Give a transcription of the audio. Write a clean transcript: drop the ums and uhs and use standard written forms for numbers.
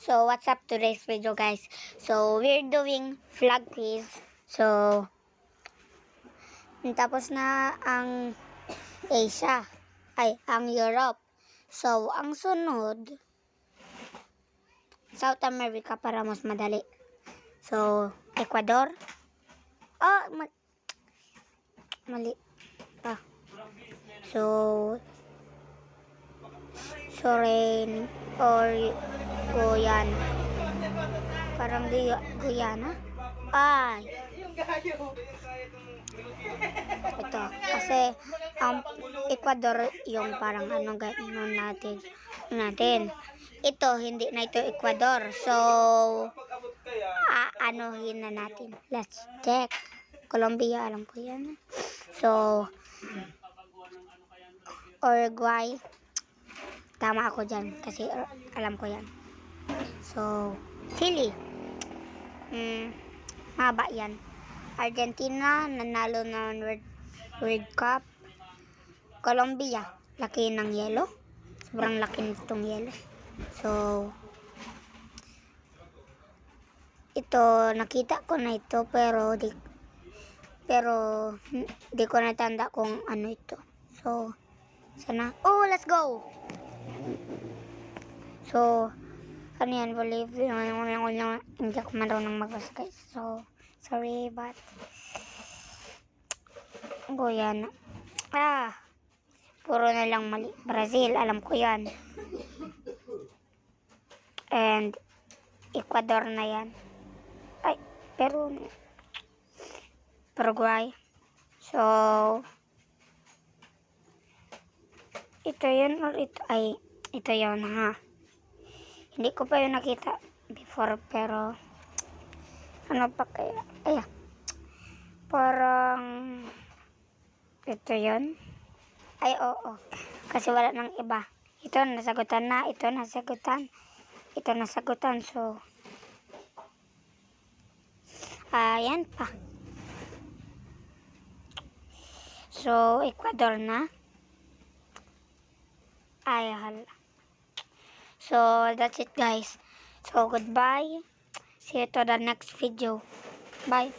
So, what's up today's video, guys? So, we're doing flag quiz. So, tapos na ang Asia. Ang Europe. So, ang sunod, South America para mas madali. So, Ecuador. Mali pa. So, Soren or Guyana. Parang Guyana. Ito. Kasi, ang Ecuador yung parang natin. Ito, hindi na ito Ecuador. So, aanohin na natin. Let's check. Colombia, alam ko yan. So, Uruguay. Tama ako dyan kasi alam ko yan. So, Chile. Maba yan. Argentina, nanalo ng World Cup. Colombia, laki ng yelo. Sobrang laki nitong yelo. So, ito, nakita ko na ito pero di ko natanda kung ano ito. So, sana. Oh, let's go! So, ano yan, believe, hindi ako marunong magbasa, guys. So, sorry, but, Guyana. Puro na lang mali. Brazil, alam ko yan. And, Ecuador na yan. Pero, Paraguay. So, ito yun or ito, ito yun, ha. Hindi ko pa yun nakita before, pero, ano pa kaya? Parang, ito yun. Oo. Kasi wala nang iba. Ito, nasagutan na. Ito, nasagutan. Ito, nasagutan. So, yan pa. So, Ecuador na. Hala. So, that's it, guys. So, goodbye. See you to the next video. Bye.